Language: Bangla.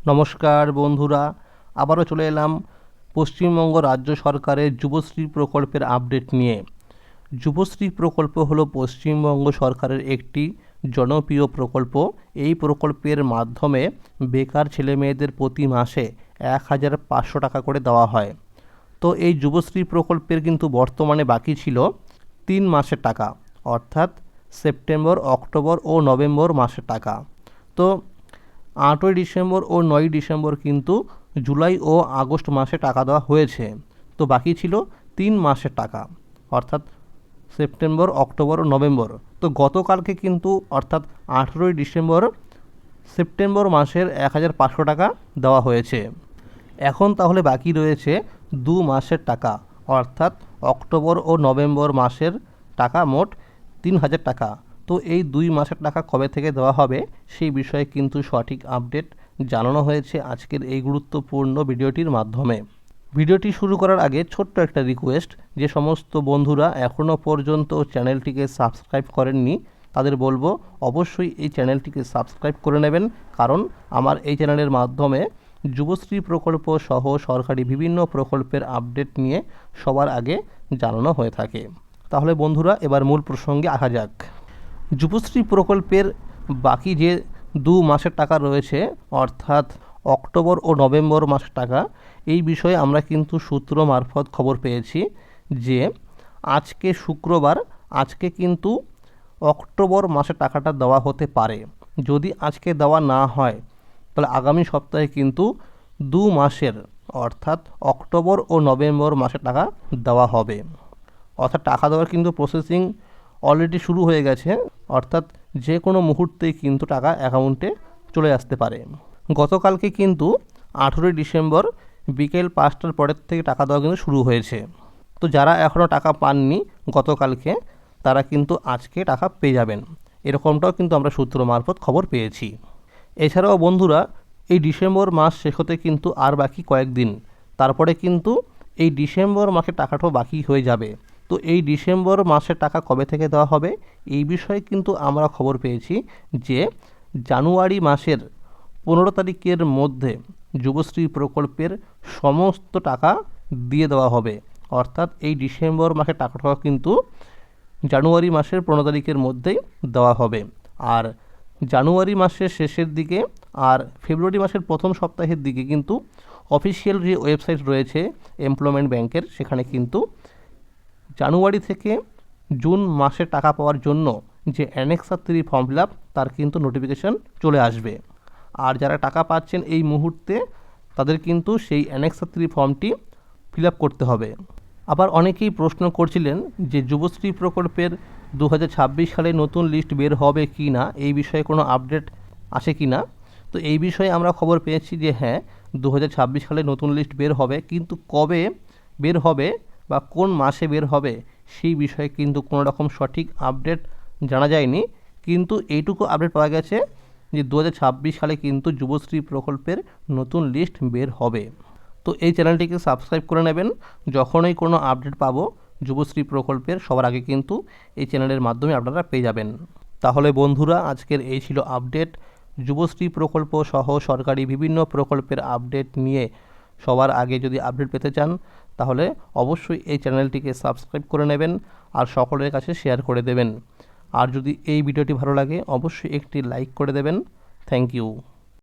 নমস্কার বন্ধুরা, আবারও চলে এলাম পশ্চিমবঙ্গ রাজ্য সরকারের যুবশ্রী প্রকল্পের আপডেট নিয়ে। যুবশ্রী প্রকল্প হলো পশ্চিমবঙ্গ সরকারের একটি জনপ্রিয় প্রকল্প। এই প্রকল্পের মাধ্যমে বেকার ছেলেমেয়েদের প্রতি মাসে 1,500 টাকা করে দেওয়া হয়। তো এই যুবশ্রী প্রকল্পের কিন্তু বর্তমানে বাকি ছিল 3 মাসের টাকা, অর্থাৎ সেপ্টেম্বর, অক্টোবর ও নভেম্বর মাসের টাকা। তো 8ই ডিসেম্বর ও 9ই ডিসেম্বর কিন্তু জুলাই ও আগস্ট মাসে টাকা দেওয়া হয়েছে। তো বাকি ছিল 3 মাসের টাকা, অর্থাৎ সেপ্টেম্বর, অক্টোবর ও নভেম্বর। তো গতকালকে কিন্তু অর্থাৎ 18ই ডিসেম্বর সেপ্টেম্বর মাসের 1,500 টাকা দেওয়া হয়েছে। এখন তাহলে বাকি রয়েছে 2 মাসের টাকা, অর্থাৎ অক্টোবর ও নভেম্বর মাসের টাকা মোট 3,000 টাকা। তো এই 2 মাসের টাকা কবে থেকে দেওয়া হবে সেই বিষয়ে কিন্তু সঠিক আপডেট জানানো হয়েছে আজকের এই গুরুত্বপূর্ণ ভিডিওটির মাধ্যমে। ভিডিওটি শুরু করার আগে ছোট্ট একটা রিকোয়েস্ট, যে সমস্ত বন্ধুরা এখনও পর্যন্ত চ্যানেলটিকে সাবস্ক্রাইব করেননি তাদের বলবো অবশ্যই এই চ্যানেলটিকে সাবস্ক্রাইব করে নেবেন, কারণ আমার এই চ্যানেলের মাধ্যমে যুবশ্রী প্রকল্প সহ সরকারি বিভিন্ন প্রকল্পের আপডেট নিয়ে সবার আগে জানানো হয়ে থাকে। তাহলে বন্ধুরা, এবার মূল প্রসঙ্গে আসা যাক। যুবশ্রী প্রকল্পের বাকি যে 2 মাসের টাকা রয়েছে, অর্থাৎ অক্টোবর ও নভেম্বর মাসের টাকা, এই বিষয়ে আমরা কিন্তু সূত্র মারফত খবর পেয়েছি যে আজকে শুক্রবার, আজকে কিন্তু অক্টোবর মাসের টাকাটা দেওয়া হতে পারে। যদি আজকে দেওয়া না হয় তাহলে আগামী সপ্তাহে কিন্তু 2 মাসের অর্থাৎ অক্টোবর ও নভেম্বর মাসের টাকা দেওয়া হবে। অর্থাৎ টাকা দেওয়ার কিন্তু প্রসেসিং অলরেডি শুরু হয়ে গেছে, অর্থাৎ যে কোনো মুহূর্তেই কিন্তু টাকা অ্যাকাউন্টে চলে আসতে পারে। গতকালকে কিন্তু 18ই ডিসেম্বর বিকেল 5টার পরের থেকে টাকা দেওয়া কিন্তু শুরু হয়েছে। তো যারা এখনও টাকা পাননি গতকালকে, তারা কিন্তু আজকে টাকা পেয়ে যাবেন, এরকমটাও কিন্তু আমরা সূত্র মারফত খবর পেয়েছি। এছাড়াও বন্ধুরা, এই ডিসেম্বর মাস শেষ হতে কিন্তু আর বাকি কয়েকদিন, তারপরে কিন্তু এই ডিসেম্বর মাসের টাকাটাও বাকি হয়ে যাবে। তো এই ডিসেম্বর মাসের টাকা কবে থেকে দেওয়া হবে এই বিষয়ে কিন্তু আমরা খবর পেয়েছি যে জানুয়ারি মাসের 15 তারিখের মধ্যে যুবশ্রী প্রকল্পের সমস্ত টাকা দিয়ে দেওয়া হবে। অর্থাৎ এই ডিসেম্বর মাসের টাকাটাও কিন্তু জানুয়ারি মাসের 15 তারিখের মধ্যেই দেওয়া হবে। আর জানুয়ারি মাসের শেষের দিকে আর ফেব্রুয়ারি মাসের প্রথম সপ্তাহের দিকে কিন্তু অফিসিয়াল যে ওয়েবসাইট রয়েছে এমপ্লয়মেন্ট ব্যাংকের, সেখানে কিন্তু জানুয়ারি থেকে জুন মাসে টাকা পাওয়ার জন্য যে অ্যানেক্সার 3 ফর্ম ফিল আপ, তার কিন্তু নোটিফিকেশান চলে আসবে। আর যারা টাকা পাচ্ছেন এই মুহূর্তে, তাদের কিন্তু সেই অ্যানেক্সার 3 ফর্মটি ফিল আপ করতে হবে। আবার অনেকেই প্রশ্ন করছিলেন যে যুবশ্রী প্রকল্পের 2026 সালে নতুন লিস্ট বের হবে কি না, এই বিষয়ে কোনো আপডেট আসে কি না। তো এই বিষয়ে আমরা খবর পেয়েছি যে হ্যাঁ, 2026 সালে নতুন লিস্ট বের হবে, কিন্তু কবে বের হবে বা কোন মাসে বের হবে সেই বিষয়ে কিন্তু কোনো রকম সঠিক আপডেট জানা যায়নি। কিন্তু এইটুকু আপডেট পাওয়া গেছে যে 2026 সালে কিন্তু যুবশ্রী প্রকল্পের নতুন লিস্ট বের হবে। তো এই চ্যানেলটিকে সাবস্ক্রাইব করে নেবেন, যখনই কোনো আপডেট পাবো যুবশ্রী প্রকল্পের সবার আগে কিন্তু এই চ্যানেলের মাধ্যমে আপনারা পেয়ে যাবেন। তাহলে বন্ধুরা, আজকের এই ছিল আপডেট। যুবশ্রী প্রকল্প সহ সরকারি বিভিন্ন প্রকল্পের আপডেট নিয়ে সবার আগে যদি আপডেট পেতে চান, তাহলে অবশ্যই এই চ্যানেলটিকে সাবস্ক্রাইব করে নেবেন আর সকলের কাছে শেয়ার করে দেবেন। আর যদি এই ভিডিওটি ভালো লাগে অবশ্যই একটি লাইক করে দেবেন। Thank you.